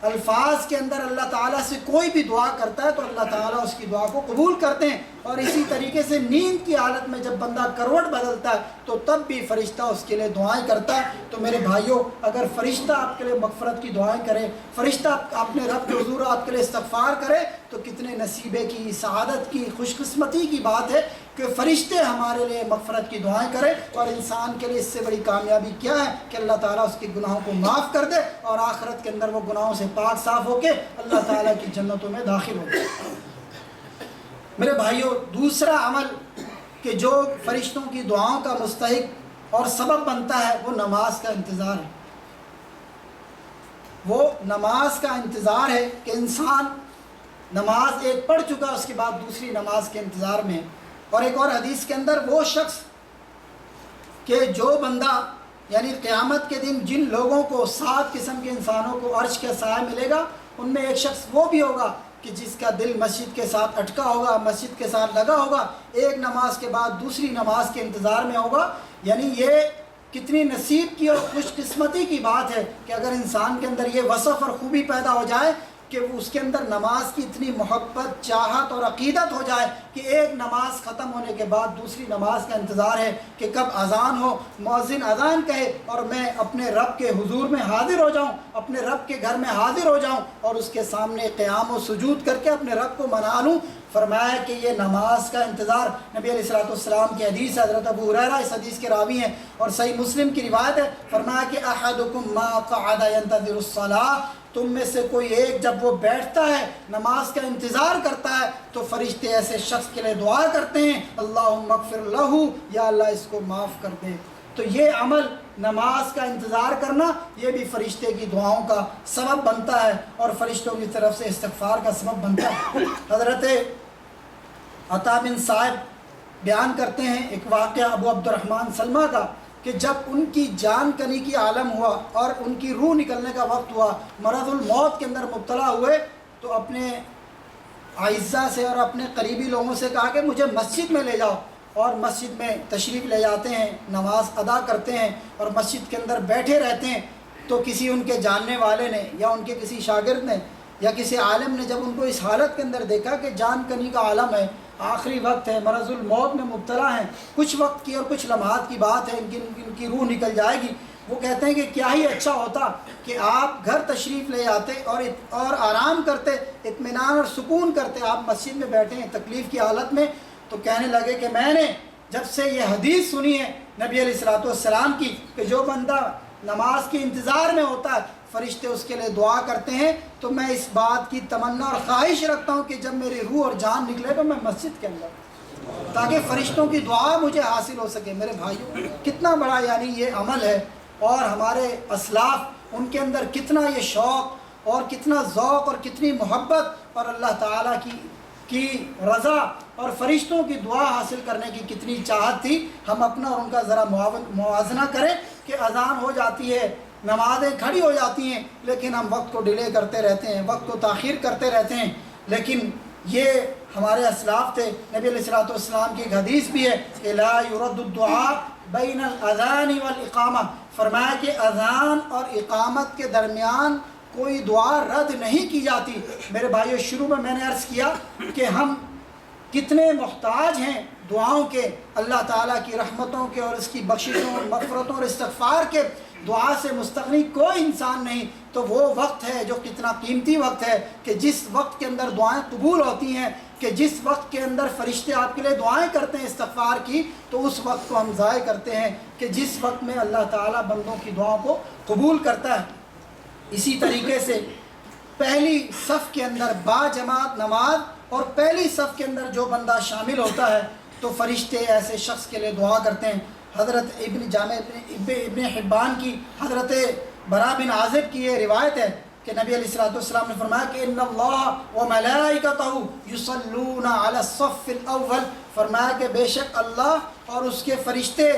الفاظ کے اندر اللہ تعالیٰ سے کوئی بھی دعا کرتا ہے تو اللہ تعالیٰ اس کی دعا کو قبول کرتے ہیں. اور اسی طریقے سے نیند کی حالت میں جب بندہ کروٹ بدلتا ہے تو تب بھی فرشتہ اس کے لیے دعائیں کرتا ہے. تو میرے بھائیوں، اگر فرشتہ آپ کے لیے مغفرت کی دعائیں کرے، فرشتہ اپنے رب کے حضور آپ کے لیے استغفار کرے، تو کتنے نصیبے کی، سعادت کی، خوش قسمتی کی بات ہے کہ فرشتے ہمارے لیے مغفرت کی دعائیں کریں. اور انسان کے لیے اس سے بڑی کامیابی کیا ہے کہ اللہ تعالیٰ اس کے گناہوں کو معاف کر دے اور آخرت کے اندر وہ گناہوں سے پاک صاف ہو کے اللہ تعالیٰ کی جنتوں میں داخل ہو جائے. میرے بھائیوں، دوسرا عمل کہ جو فرشتوں کی دعاؤں کا مستحق اور سبب بنتا ہے وہ نماز کا انتظار ہے. وہ نماز کا انتظار ہے کہ انسان نماز ایک پڑھ چکا، اس کے بعد دوسری نماز کے انتظار میں. اور ایک اور حدیث کے اندر وہ شخص کہ جو بندہ، یعنی قیامت کے دن جن لوگوں کو 7 قسم کے انسانوں کو عرش کا سایہ ملے گا، ان میں ایک شخص وہ بھی ہوگا کہ جس کا دل مسجد کے ساتھ اٹکا ہوگا، مسجد کے ساتھ لگا ہوگا، ایک نماز کے بعد دوسری نماز کے انتظار میں ہوگا. یعنی یہ کتنی نصیب کی اور خوش قسمتی کی بات ہے کہ اگر انسان کے اندر یہ وصف اور خوبی پیدا ہو جائے کہ اس کے اندر نماز کی اتنی محبت، چاہت اور عقیدت ہو جائے کہ ایک نماز ختم ہونے کے بعد دوسری نماز کا انتظار ہے کہ کب اذان ہو، مؤذن اذان کہے اور میں اپنے رب کے حضور میں حاضر ہو جاؤں، اپنے رب کے گھر میں حاضر ہو جاؤں اور اس کے سامنے قیام و سجود کر کے اپنے رب کو منا لوں. فرمایا کہ یہ نماز کا انتظار، نبی علیہ السلام کی حدیث، حضرت ابو ہریرہ اس حدیث کے راوی ہیں اور صحیح مسلم کی روایت ہے. فرمایا کہ احدکم ما قعد ينتظر الصلاۃ، تم میں سے کوئی ایک جب وہ بیٹھتا ہے نماز کا انتظار کرتا ہے تو فرشتے ایسے شخص کے لیے دعا کرتے ہیں، اللہم اغفر لہ، یا اللہ اس کو معاف کر دے. تو یہ عمل نماز کا انتظار کرنا یہ بھی فرشتے کی دعاؤں کا سبب بنتا ہے اور فرشتوں کی طرف سے استغفار کا سبب بنتا ہے. حضرت عطا بن صائب بیان کرتے ہیں ایک واقعہ ابو عبد الرحمن سلمہ کا کہ جب ان کی جان کنی کی عالم ہوا اور ان کی روح نکلنے کا وقت ہوا، مرض الموت کے اندر مبتلا ہوئے، تو اپنے اعزاء سے اور اپنے قریبی لوگوں سے کہا کہ مجھے مسجد میں لے جاؤ. اور مسجد میں تشریف لے جاتے ہیں، نماز ادا کرتے ہیں اور مسجد کے اندر بیٹھے رہتے ہیں. تو کسی ان کے جاننے والے نے یا ان کے کسی شاگرد نے یا کسی عالم نے جب ان کو اس حالت کے اندر دیکھا کہ جان کنی کا عالم ہے، آخری وقت ہے، مرض الموت میں مبتلا ہیں، کچھ وقت کی اور کچھ لمحات کی بات ہے، ان کی روح نکل جائے گی، وہ کہتے ہیں کہ کیا ہی اچھا ہوتا کہ آپ گھر تشریف لے آتے اور آرام کرتے، اطمینان اور سکون کرتے. آپ مسجد میں بیٹھے ہیں تکلیف کی حالت میں. تو کہنے لگے کہ میں نے جب سے یہ حدیث سنی ہے نبی علیہ السلام کی کہ جو بندہ نماز کے انتظار میں ہوتا ہے فرشتے اس کے لیے دعا کرتے ہیں، تو میں اس بات کی تمنا اور خواہش رکھتا ہوں کہ جب میری روح اور جان نکلے تو میں مسجد کے اندر، تاکہ فرشتوں کی دعا مجھے حاصل ہو سکے. میرے بھائیوں، کتنا بڑا یعنی یہ عمل ہے اور ہمارے اسلاف ان کے اندر کتنا یہ شوق اور کتنا ذوق اور کتنی محبت اور اللہ تعالیٰ کی رضا اور فرشتوں کی دعا حاصل کرنے کی کتنی چاہت تھی. ہم اپنا اور ان کا ذرا موازنہ کریں کہ اذان ہو جاتی ہے، نمازیں کھڑی ہو جاتی ہیں، لیکن ہم وقت کو ڈیلے کرتے رہتے ہیں، وقت کو تاخیر کرتے رہتے ہیں. لیکن یہ ہمارے اسلاف تھے. نبی علیہ السلام کی ایک حدیث بھی ہے کہ لا يرد الدعاء بین الاذان والاقامہ، فرمایا کہ اذان اور اقامت کے درمیان کوئی دعا رد نہیں کی جاتی. میرے بھائیو، شروع میں نے عرض کیا کہ ہم کتنے محتاج ہیں دعاؤں کے، اللہ تعالیٰ کی رحمتوں کے اور اس کی بخششوں اور مغفرتوں اور استغفار کے. دعا سے مستغنی کوئی انسان نہیں. تو وہ وقت ہے جو کتنا قیمتی وقت ہے کہ جس وقت کے اندر دعائیں قبول ہوتی ہیں، کہ جس وقت کے اندر فرشتے آپ کے لیے دعائیں کرتے ہیں استغفار کی، تو اس وقت کو ہم ضائع کرتے ہیں کہ جس وقت میں اللہ تعالیٰ بندوں کی دعاؤں کو قبول کرتا ہے. اسی طریقے سے پہلی صف کے اندر با جماعت نماز اور پہلی صف کے اندر جو بندہ شامل ہوتا ہے تو فرشتے ایسے شخص کے لیے دعا کرتے ہیں. حضرت ابن حبان کی حضرت برا بن عازب کی یہ روایت ہے کہ نبی علیہ السلام نے فرمایا کہ ان اللہ وملائکتہ یصلون علی الصف الاول، فرمایا کہ بے شک اللہ اور اس کے فرشتے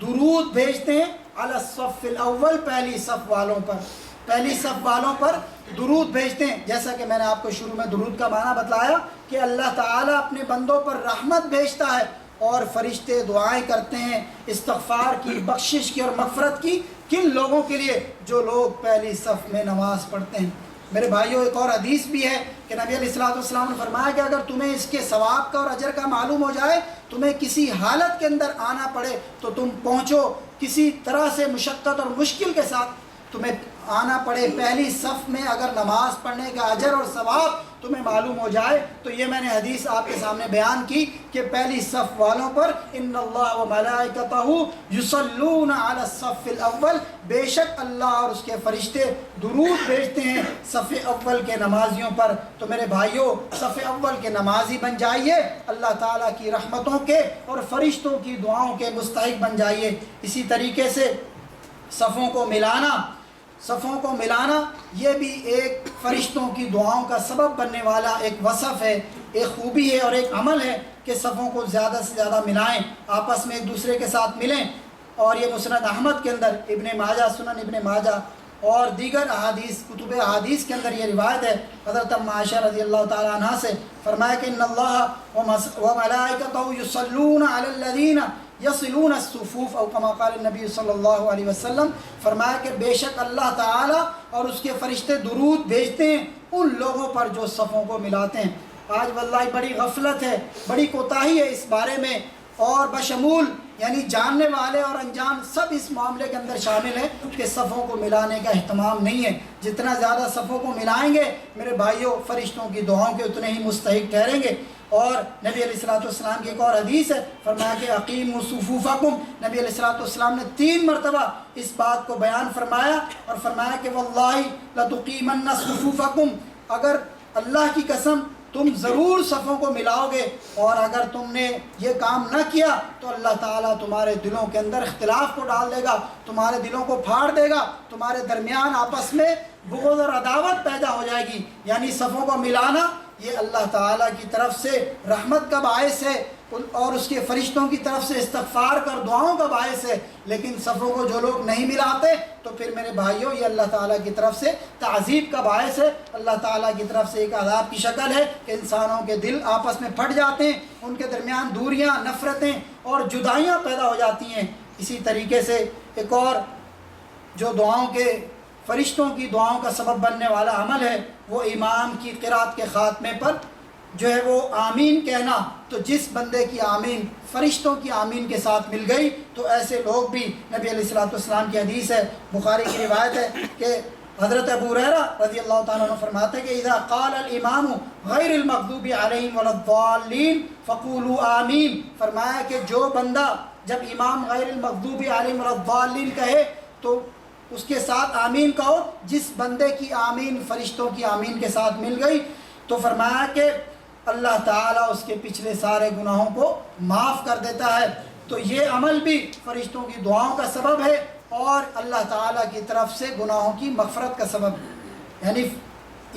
درود بھیجتے ہیں علی الصف الاول، پہلی صف والوں پر، پہلی صف والوں پر درود بھیجتے ہیں. جیسا کہ میں نے آپ کو شروع میں درود کا معنی بتلایا کہ اللہ تعالیٰ اپنے بندوں پر رحمت بھیجتا ہے اور فرشتے دعائیں کرتے ہیں استغفار کی، بخشش کی اور مغفرت کی، کن لوگوں کے لیے؟ جو لوگ پہلی صف میں نماز پڑھتے ہیں۔ میرے بھائیوں، ایک اور حدیث بھی ہے کہ نبی علیہ السلام نے فرمایا کہ اگر تمہیں اس کے ثواب کا اور اجر کا معلوم ہو جائے، تمہیں کسی حالت کے اندر آنا پڑے تو تم پہنچو، کسی طرح سے مشقت اور مشکل کے ساتھ تمہیں آنا پڑے پہلی صف میں، اگر نماز پڑھنے کا اجر اور ثواب تمہیں معلوم ہو جائے۔ تو یہ میں نے حدیث آپ کے سامنے بیان کی کہ پہلی صف والوں پر ان اللہ و ملائکتہ یصلون علی الصف الاول، بے شک اللہ اور اس کے فرشتے درود بھیجتے ہیں صف اول کے نمازیوں پر۔ تو میرے بھائیوں، صف اول کے نمازی بن جائیے، اللہ تعالیٰ کی رحمتوں کے اور فرشتوں کی دعاؤں کے مستحق بن جائیے۔ اسی طریقے سے صفوں کو ملانا یہ بھی ایک فرشتوں کی دعاؤں کا سبب بننے والا ایک وصف ہے، ایک خوبی ہے اور ایک عمل ہے کہ صفوں کو زیادہ سے زیادہ ملائیں، آپس میں ایک دوسرے کے ساتھ ملیں۔ اور یہ مسند احمد کے اندر، سنن ابن ماجہ اور دیگر کتب احادیث کے اندر یہ روایت ہے حضرت ام عائشہ رضی اللہ تعالیٰ عنہ سے، فرمایا کہ ان اللہ و ملائکتہ یصلون علی الذین یصلون الصفوف، او کما قال النبی صلی اللہ علیہ وسلم، فرمایا کہ بے شک اللہ تعالیٰ اور اس کے فرشتے درود بھیجتے ہیں ان لوگوں پر جو صفوں کو ملاتے ہیں۔ آج واللہ بڑی غفلت ہے، بڑی کوتاہی ہے اس بارے میں، اور بشمول یعنی جاننے والے اور انجان سب اس معاملے کے اندر شامل ہیں کہ صفوں کو ملانے کا اہتمام نہیں ہے۔ جتنا زیادہ صفوں کو ملائیں گے میرے بھائیوں، فرشتوں کی دعاؤں کے اتنے ہی مستحق ٹھہریں گے۔ اور نبی علیہ السلام کی ایک اور حدیث ہے، فرمایا کہ اقیموا صفوفکم، نبی علیہ السلام نے 3 مرتبہ اس بات کو بیان فرمایا اور فرمایا کہ واللہ لتقیمن صفوفکم، اگر اللہ کی قسم تم ضرور صفوں کو ملاؤ گے، اور اگر تم نے یہ کام نہ کیا تو اللہ تعالیٰ تمہارے دلوں کے اندر اختلاف کو ڈال دے گا، تمہارے دلوں کو پھاڑ دے گا، تمہارے درمیان آپس میں بغض اور عداوت پیدا ہو جائے گی۔ یعنی صفوں کو ملانا یہ اللہ تعالیٰ کی طرف سے رحمت کا باعث ہے اور اس کے فرشتوں کی طرف سے استغفار کر دعاؤں کا باعث ہے، لیکن صفوں کو جو لوگ نہیں ملاتے تو پھر میرے بھائیوں یہ اللہ تعالیٰ کی طرف سے تعذیب کا باعث ہے، اللہ تعالیٰ کی طرف سے ایک عذاب کی شکل ہے کہ انسانوں کے دل آپس میں پھٹ جاتے ہیں، ان کے درمیان دوریاں، نفرتیں اور جدائیاں پیدا ہو جاتی ہیں۔ اسی طریقے سے ایک اور جو دعاؤں کے فرشتوں کی دعاؤں کا سبب بننے والا عمل ہے وہ امام کی قرات کے خاتمے پر جو ہے وہ آمین کہنا۔ تو جس بندے کی آمین فرشتوں کی آمین کے ساتھ مل گئی تو ایسے لوگ بھی، نبی علیہ السلام کی حدیث ہے، بخاری کی روایت ہے کہ حضرت ابو ہریرہ رضی اللہ تعالیٰ عنہ فرماتے ہیں کہ اذا قال الامام غیر المغضوب علیہم ولا الضالین فقولوا آمین، فرمایا کہ جو بندہ جب امام غیر المغضوب علیہم ولا الضالین کہے تو اس کے ساتھ آمین کہو۔ جس بندے کی آمین فرشتوں کی آمین کے ساتھ مل گئی تو فرمایا کہ اللہ تعالیٰ اس کے پچھلے سارے گناہوں کو معاف کر دیتا ہے۔ تو یہ عمل بھی فرشتوں کی دعاؤں کا سبب ہے اور اللہ تعالیٰ کی طرف سے گناہوں کی مغفرت کا سبب ہے۔ یعنی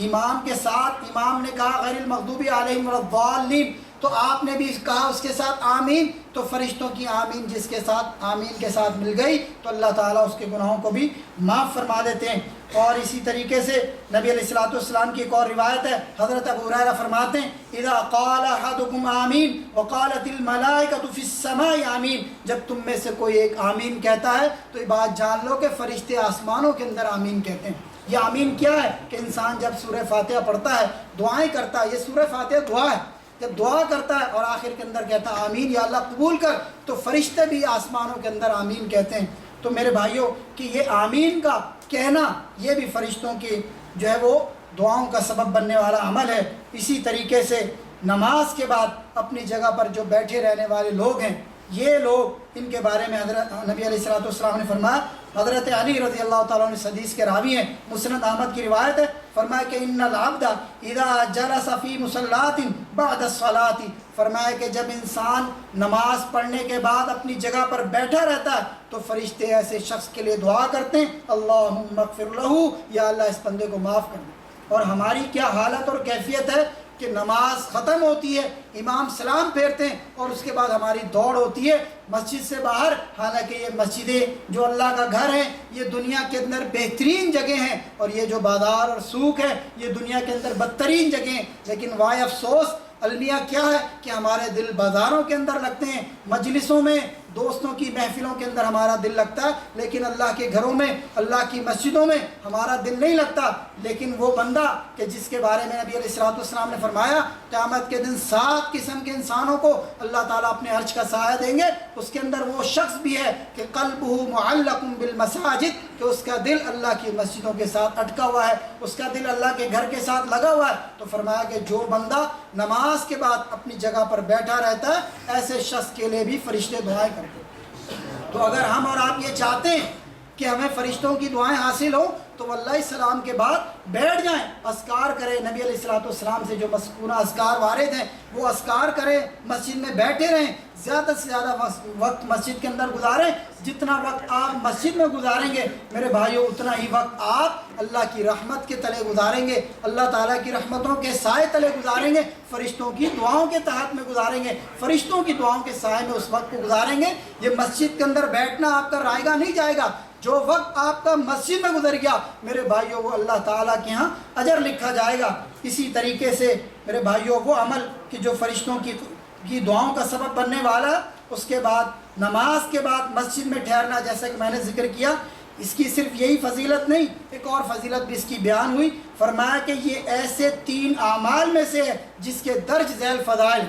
امام کے ساتھ، امام نے کہا غیر المغضوب علیہم ولا الضالین تو آپ نے بھی کہا اس کے ساتھ آمین، تو فرشتوں کی آمین جس کے ساتھ آمین کے ساتھ مل گئی تو اللہ تعالیٰ اس کے گناہوں کو بھی معاف فرما دیتے ہیں۔ اور اسی طریقے سے نبی علیہ السلام کی ایک اور روایت ہے، حضرت ابو ہریرہ فرماتے ہیں اذا قال احدکم آمین وقالت الملائکۃ فی السماء آمین، جب تم میں سے کوئی ایک آمین کہتا ہے تو یہ بات جان لو کہ فرشتے آسمانوں کے اندر آمین کہتے ہیں۔ یہ آمین کیا ہے کہ انسان جب سورہ فاتحہ پڑھتا ہے، دعائیں کرتا ہے، یہ سورہ فاتحہ دعا ہے، جب دعا کرتا ہے اور آخر کے اندر کہتا ہے آمین یا اللہ قبول کر، تو فرشتے بھی آسمانوں کے اندر آمین کہتے ہیں۔ تو میرے بھائیوں کہ یہ آمین کا کہنا یہ بھی فرشتوں کی جو ہے وہ دعاؤں کا سبب بننے والا عمل ہے۔ اسی طریقے سے نماز کے بعد اپنی جگہ پر جو بیٹھے رہنے والے لوگ ہیں، یہ لوگ، ان کے بارے میں حضرت نبی علیہ السلام نے فرمایا، حضرت علی رضی اللہ تعالیٰ عنہ حدیث کے راوی ہیں، مسند احمد کی روایت ہے، فرمایا کہ ان العبد اذا جلس فی مصلاۃ بعد الصلاۃ، فرمایا کہ جب انسان نماز پڑھنے کے بعد اپنی جگہ پر بیٹھا رہتا ہے تو فرشتے ایسے شخص کے لیے دعا کرتے ہیں اللہم اغفر لہ، یا اللہ اس بندے کو معاف کر دے۔ اور ہماری کیا حالت اور کیفیت ہے کہ نماز ختم ہوتی ہے، امام سلام پھیرتے ہیں اور اس کے بعد ہماری دوڑ ہوتی ہے مسجد سے باہر، حالانکہ یہ مسجدیں جو اللہ کا گھر ہیں یہ دنیا کے اندر بہترین جگہ ہیں، اور یہ جو بازار اور سوق ہے یہ دنیا کے اندر بدترین جگہ ہیں۔ لیکن وائے افسوس المیہ کیا ہے کہ ہمارے دل بازاروں کے اندر لگتے ہیں، مجلسوں میں دوستوں کی محفلوں کے اندر ہمارا دل لگتا ہے، لیکن اللہ کے گھروں میں، اللہ کی مسجدوں میں ہمارا دل نہیں لگتا۔ لیکن وہ بندہ کہ جس کے بارے میں نبی علیہ السلام نے فرمایا قیامت کے دن 7 قسم کے انسانوں کو اللہ تعالیٰ اپنے عرش کا سایہ دیں گے، اس کے اندر وہ شخص بھی ہے کہ قلبہ معلق بالمساجد، کہ اس کا دل اللہ کی مسجدوں کے ساتھ اٹکا ہوا ہے، اس کا دل اللہ کے گھر کے ساتھ لگا ہوا ہے۔ تو فرمایا کہ جو بندہ نماز کے بعد اپنی جگہ پر بیٹھا رہتا ہے، ایسے شخص کے لیے بھی فرشتے دعائیں کرتے ہیں۔ تو اگر ہم اور آپ یہ چاہتے ہیں کہ ہمیں فرشتوں کی دعائیں حاصل ہوں تو واللہ السلام کے بعد بیٹھ جائیں، اذکار کریں، نبی علیہ السلام سے جو مسکونہ اذکار وارد ہیں وہ اذکار کریں، مسجد میں بیٹھے رہیں، زیادہ سے زیادہ وقت مسجد کے اندر گزاریں۔ جتنا وقت آپ مسجد میں گزاریں گے میرے بھائیوں، اتنا ہی وقت آپ اللہ کی رحمت کے تلے گزاریں گے، اللہ تعالیٰ کی رحمتوں کے سائے تلے گزاریں گے، فرشتوں کی دعاؤں کے تحت میں گزاریں گے، فرشتوں کی دعاؤں کے سائے میں اس وقت کو گزاریں گے۔ یہ مسجد کے اندر بیٹھنا آپ کا رائے گاہ نہیں جائے گا، جو وقت آپ کا مسجد میں گزر گیا میرے بھائیوں وہ اللہ تعالیٰ کے ہاں اجر لکھا جائے گا۔ اسی طریقے سے میرے بھائیوں وہ عمل کہ جو فرشتوں کی دعاؤں کا سبب بننے والا ہے، اس کے بعد نماز کے بعد مسجد میں ٹھہرنا، جیسا کہ میں نے ذکر کیا، اس کی صرف یہی فضیلت نہیں، ایک اور فضیلت بھی اس کی بیان ہوئی۔ فرمایا کہ یہ ایسے 3 اعمال میں سے ہے جس کے درج ذیل فضائل،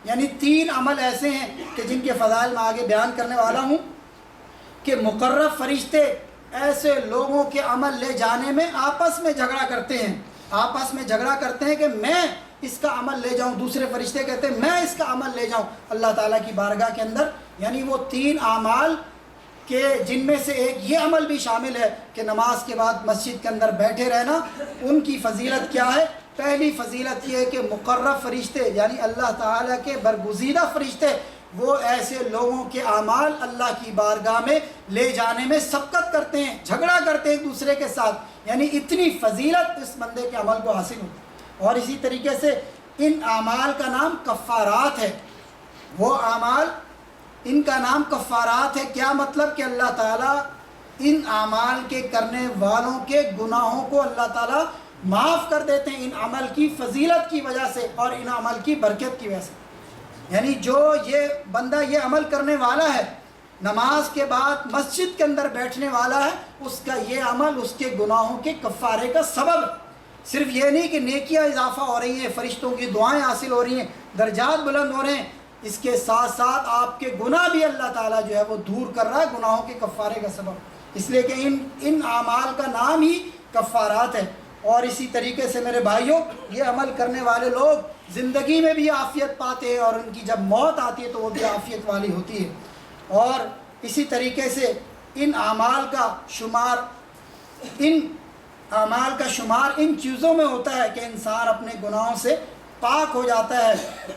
یعنی 3 عمل ایسے ہیں کہ جن کے فضائل میں آگے بیان کرنے والا ہوں کہ مقرب فرشتے ایسے لوگوں کے عمل لے جانے میں آپس میں جھگڑا کرتے ہیں، آپس میں جھگڑا کرتے ہیں کہ میں اس کا عمل لے جاؤں، دوسرے فرشتے کہتے ہیں میں اس کا عمل لے جاؤں اللہ تعالیٰ کی بارگاہ کے اندر۔ یعنی وہ 3 اعمال کہ جن میں سے ایک یہ عمل بھی شامل ہے کہ نماز کے بعد مسجد کے اندر بیٹھے رہنا، ان کی فضیلت کیا ہے؟ پہلی فضیلت یہ ہے کہ مقرب فرشتے یعنی اللہ تعالیٰ کے برگزیدہ فرشتے وہ ایسے لوگوں کے اعمال اللہ کی بارگاہ میں لے جانے میں سبقت کرتے ہیں، جھگڑا کرتے ہیں ایک دوسرے کے ساتھ، یعنی اتنی فضیلت اس بندے کے عمل کو حاصل ہوتی ہے۔ اور اسی طریقے سے ان اعمال کا نام کفارات ہے، وہ اعمال ان کا نام کفارات ہے۔ کیا مطلب؟ کہ اللہ تعالیٰ ان اعمال کے کرنے والوں کے گناہوں کو اللہ تعالیٰ معاف کر دیتے ہیں ان عمل کی فضیلت کی وجہ سے اور ان عمل کی برکت کی وجہ سے۔ یعنی جو یہ بندہ یہ عمل کرنے والا ہے، نماز کے بعد مسجد کے اندر بیٹھنے والا ہے، اس کا یہ عمل اس کے گناہوں کے کفارے کا سبب ہے۔ صرف یہ نہیں کہ نیکیاں اضافہ ہو رہی ہیں، فرشتوں کی دعائیں حاصل ہو رہی ہیں، درجات بلند ہو رہے ہیں، اس کے ساتھ ساتھ آپ کے گناہ بھی اللہ تعالیٰ جو ہے وہ دور کر رہا ہے، گناہوں کے کفارے کا سبب، اس لیے کہ ان اعمال کا نام ہی کفارات ہے۔ اور اسی طریقے سے میرے بھائیوں یہ عمل کرنے والے لوگ زندگی میں بھی عافیت پاتے ہیں اور ان کی جب موت آتی ہے تو وہ بھی عافیت والی ہوتی ہے۔ اور اسی طریقے سے ان اعمال کا شمار ان چیزوں میں ہوتا ہے کہ انسان اپنے گناہوں سے پاک ہو جاتا ہے۔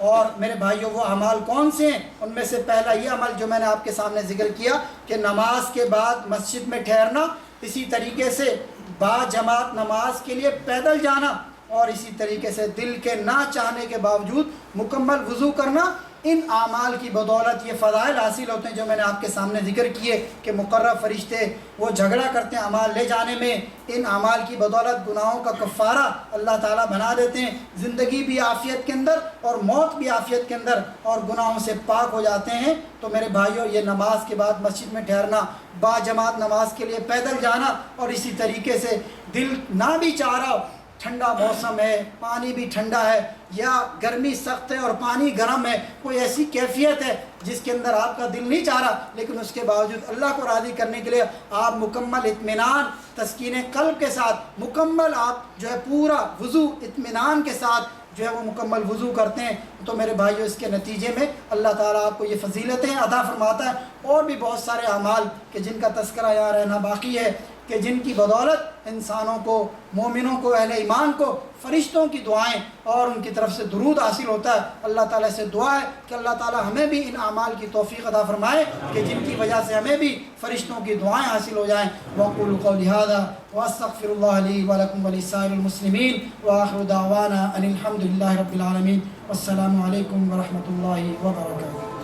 اور میرے بھائیوں وہ اعمال کون سے ہیں؟ ان میں سے پہلا یہ عمل جو میں نے آپ کے سامنے ذکر کیا کہ نماز کے بعد مسجد میں ٹھہرنا، اسی طریقے سے با جماعت نماز کے لیے پیدل جانا، اور اسی طریقے سے دل کے نہ چاہنے کے باوجود مکمل وضو کرنا۔ ان اعمال کی بدولت یہ فضائل حاصل ہوتے ہیں جو میں نے آپ کے سامنے ذکر کیے کہ مقرب فرشتے وہ جھگڑا کرتے ہیں اعمال لے جانے میں، ان اعمال کی بدولت گناہوں کا کفارہ اللہ تعالیٰ بنا دیتے ہیں، زندگی بھی عافیت کے اندر اور موت بھی عافیت کے اندر، اور گناہوں سے پاک ہو جاتے ہیں۔ تو میرے بھائیوں یہ نماز کے بعد مسجد میں ٹھہرنا، با جماعت نماز کے لیے پیدل جانا، اور اسی طریقے سے دل نہ بھی چاہ رہا ہو، ٹھنڈا موسم ہے، پانی بھی ٹھنڈا ہے، یا گرمی سخت ہے اور پانی گرم ہے، کوئی ایسی کیفیت ہے جس کے اندر آپ کا دل نہیں چاہ رہا، لیکن اس کے باوجود اللہ کو راضی کرنے کے لیے آپ مکمل اطمینان تسکین قلب کے ساتھ مکمل آپ جو ہے پورا وضو اطمینان کے ساتھ جو ہے وہ مکمل وضو کرتے ہیں، تو میرے بھائیوں اس کے نتیجے میں اللہ تعالیٰ آپ کو یہ فضیلتیں عطا فرماتا ہے۔ اور بھی بہت سارے اعمال کہ جن کا تذکرہ یہاں رہنا باقی ہے کہ جن کی بدولت انسانوں کو، مومنوں کو، اہل ایمان کو فرشتوں کی دعائیں اور ان کی طرف سے درود حاصل ہوتا ہے۔ اللہ تعالیٰ سے دعا ہے کہ اللہ تعالیٰ ہمیں بھی ان اعمال کی توفیق عطا فرمائے کہ جن کی وجہ سے ہمیں بھی فرشتوں کی دعائیں حاصل ہو جائیں۔ وَأَقُولُ قَوْلِي هَذَا وَأَسْتَغْفِرُ اللَّهَ لِي وَلَكُمْ وَلِسَائِرِ الْمُسْلِمِينَ وَآخِرُ دَعْوَانَا أَنِ الْحَمْدُ لِلَّهِ رَبِّ الْعَالَمِينَ وَالسَّلَامُ عَلَيْكُمْ وَرَحْمَةُ اللَّهِ وَبَرَكَاتُهُ۔